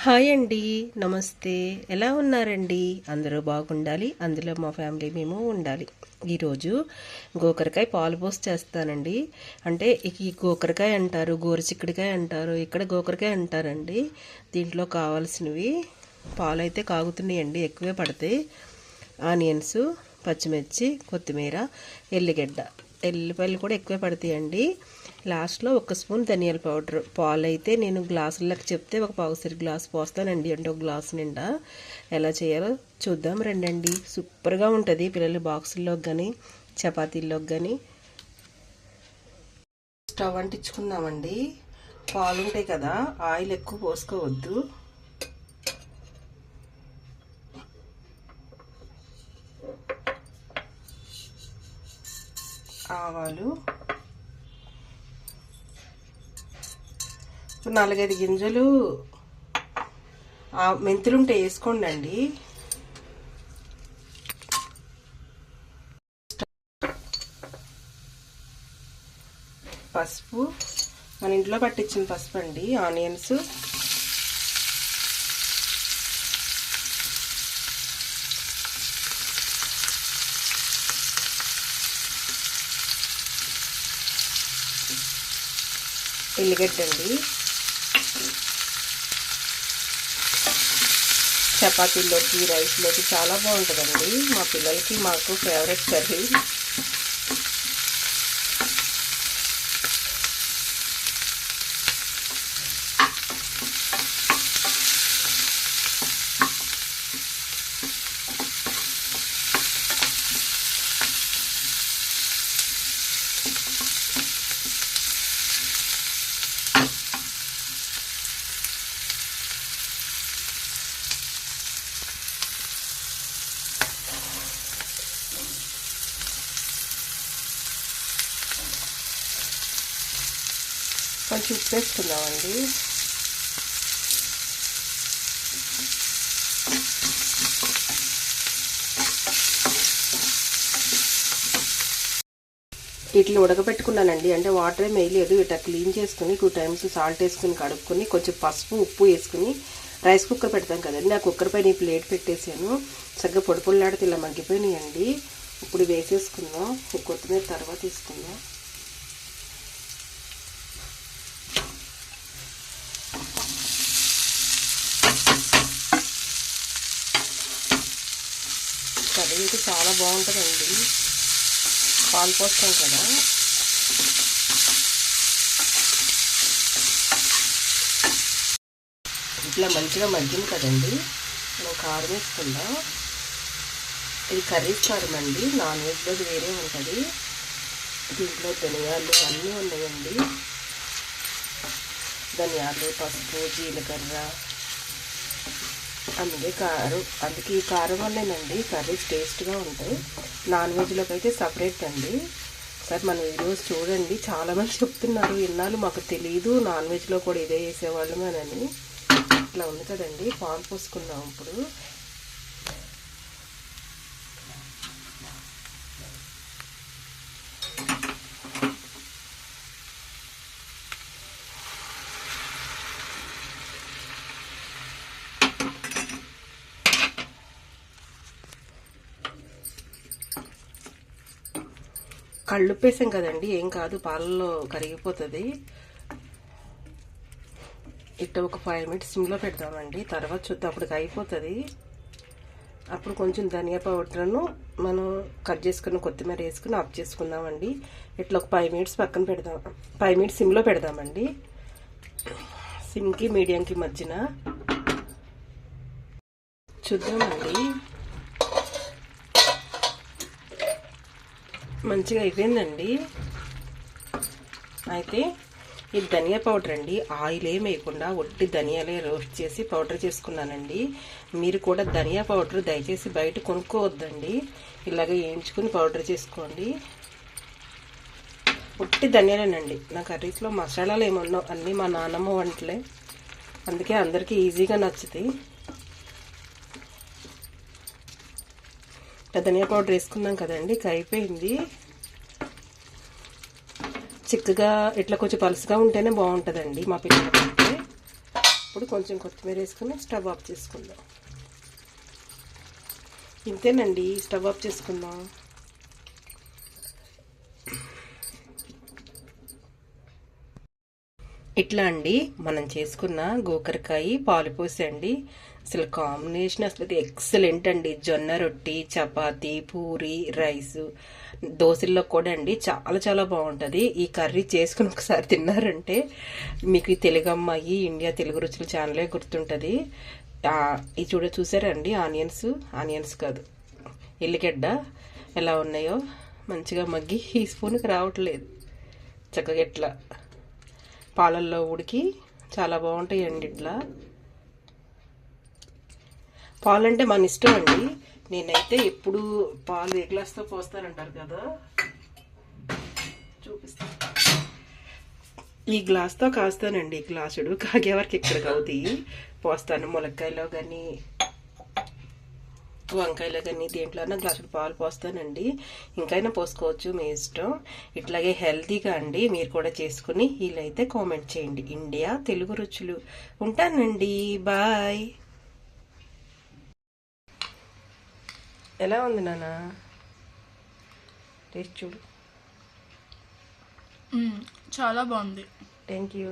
Hi అండి, నమస్తే. ఎలా ఉన్నారండి? అందరూ బాగుండాలి, అందులో మా ఫ్యామిలీ మేము ఉండాలి. ఈరోజు గోకరకాయ పాలు పోసి చేస్తానండి. అంటే ఈ గోకరకాయ అంటారు, గోరుచిక్కుడికాయ అంటారు, ఇక్కడ గోకరకాయ అంటారండి. దీంట్లో కావాల్సినవి పాలు అయితే కాగుతున్నాయండి, ఎక్కువే పడతాయి. ఆనియన్స్, పచ్చిమిర్చి, కొత్తిమీర, ఎల్లిగడ్డ, ఎల్లిపాయలు కూడా ఎక్కువే పడతాయండి. లాస్ట్లో 1 స్పూన్ ధనియాల పౌడర్. పాలు అయితే నేను గ్లాసులకు చెప్తే 1 పావుసేరు గ్లాస్ పోస్తానండి, అంటే 1 గ్లాసు నిండా. ఎలా చేయాలో చూద్దాం రండి. సూపర్గా ఉంటుంది పిల్లలు బాక్సుల్లోకి కానీ చపాతీల్లోకి కానీ. స్టవ్ అంటించుకుందామండి. పాలు ఉంటాయి కదా, ఆయిల్ ఎక్కువ పోసుకోవద్దు. ఆవాలు 4-5 గింజలు మెంతులుంటే వేసుకోండి అండి. పసుపు, మన ఇంట్లో పట్టించిన పసుపు అండి. ఆనియన్స్, ఎల్లిగడ్డ అండి. చపాతీల్లోకి, రైస్లోకి చాలా బాగుంటుందండి. మా పిల్లలకి మాకు ఫేవరెట్ కర్రీ. కొంచెం ఉప్పు వేసుకుందామండి. వీటిని ఉడకబెట్టుకున్నానండి, అంటే వాటర్ ఏం వేయలేదు. ఇట్లా క్లీన్ చేసుకుని 2 టైమ్స్ సాల్ట్ వేసుకుని కడుక్కొని కొంచెం పసుపు, ఉప్పు వేసుకుని రైస్ కుక్కర్ పెడతాం కదండి, ఆ కుక్కర్ పైన ఈ ప్లేట్ పెట్టేసాను. చక్కగా పొడి పొడిలాడితే ఇలా మగ్గిపోయినాయండి. ఇప్పుడు వేసేసుకుందాం. కొత్తిమీర తర్వాత వేసుకుందాం. కర్రీ అయితే చాలా బాగుంటుందండి, పాలు పోస్తాం కదా. ఇట్లా మంచిగా మగ్గింది కదండి, మనం కారం వేసుకుందాం. ఇది కర్రీస్ కారం అండి, నాన్ వెజ్లోది వేరే ఉంటుంది. దీంట్లో ధనియాలు అన్నీ ఉన్నాయండి. ధనియాలు, పసుపు, జీలకర్ర, అందుకే ఈ కారం వల్లేనండి కర్రీస్ టేస్ట్గా ఉంటాయి. నాన్ వెజ్లోకి అయితే సపరేట్ అండి. సార్ మన వీడియోస్ చూడండి, చాలామంది చెప్తున్నారు ఇన్నాళ్ళు మాకు తెలియదు నాన్ వెజ్లో కూడా ఇదే వేసేవాళ్ళం అని. ఇట్లా ఉంది కదండి, పాలు పోసుకుందాం ఇప్పుడు. కళ్ళుప్పేసాం కదండి, ఏం కాదు, పాలలో కరిగిపోతుంది. ఇట్లా ఒక 5 మినిట్స్ సిమ్లో పెడదామండి. తర్వాత చూద్దాం, అప్పటికి అయిపోతుంది. అప్పుడు కొంచెం ధనియా పౌడర్ను మనం కట్ చేసుకుని కొత్తిమీర వేసుకుని ఆఫ్ చేసుకుందామండి. ఇట్లా ఒక 5 మినిట్స్ పక్కన పెడదాం. 5 మినిట్స్ సిమ్లో పెడదామండి, సిమ్కి మీడియంకి మధ్యన. చూద్దామండి, మంచిగా అయిపోయిందండి. అయితే ఇది ధనియా పౌడర్ అండి, ఆయిల్ ఏం వేయకుండా ఒట్టి ధనియాలే రోస్ట్ చేసి పౌడర్ చేసుకున్నానండి. మీరు కూడా ధనియా పౌడర్ దయచేసి బయట కొనుక్కోవద్దండి, ఇలాగ వేయించుకుని పౌడర్ చేసుకోండి. ఒట్టి ధనియాలేనండి. నా కర్రీస్లో మసాలాలు ఏమన్నావు అన్నీ మా నాన్నమ్మ వంటలే, అందుకే అందరికీ ఈజీగా నచ్చుతాయి. ధనియా పౌడర్ వేసుకున్నాం కదండి, అయిపోయింది. చిక్కగా ఇట్లా కొంచెం పలుసుగా ఉంటేనే బాగుంటుందండి మా పిల్లలకైతే. ఇప్పుడు కొంచెం కొత్తిమీర వేసుకుని స్టవ్ ఆఫ్ చేసుకుందాం. ఇంతేనండి, స్టవ్ ఆఫ్ చేసుకుందాం. ఇట్లా అండి మనం చేసుకున్న గోకరకాయ పాలుపోసి అండి, అసలు కాంబినేషన్ అసలు ఎక్సలెంట్ అండి. జొన్న రొట్టి, చపాతి, పూరి, రైస్, దోశల్లో కూడా అండి చాలా చాలా బాగుంటుంది. ఈ కర్రీ చేసుకుని ఒకసారి తిన్నారంటే మీకు ఈ తెలుగు అమ్మాయి ఇండియా తెలుగు రుచుల ఛానలే గుర్తుంటుంది. ఇది చూసారండి, ఆనియన్స్ కాదు, ఎల్లిగడ్డ ఎలా ఉన్నాయో మంచిగా మగ్గి ఈ స్పూన్కి రావట్లేదు. చక్కగా ఇట్లా పాలల్లో ఉడికి చాలా బాగుంటాయండి. ఇట్లా పాలంటే మన ఇష్టం అండి. నేనైతే ఎప్పుడు పాలు ఏ గ్లాస్తో పోస్తానంటారు కదా, చూపిస్తాను. ఈ గ్లాస్తో కాస్తానండి, గ్లాసుడు కాగే వరకు ఇక్కడికి అవుతాయి పోస్తాను. ములక్కాయలో కానీ వంకాయలో కానీ దేంట్లోనా గ్లాసుడు పాలు పోస్తానండి. ఇంకైనా పోసుకోవచ్చు, మీ ఇష్టం. ఇట్లాగే హెల్తీగా అండి మీరు కూడా చేసుకుని వీలైతే కామెంట్ చేయండి. ఇండియా తెలుగు రుచులు. ఉంటానండి, బాయ్. ఎలా ఉంది నాన్న? టేస్ట్ చూడు. చాలా బాగుంది. Thank you.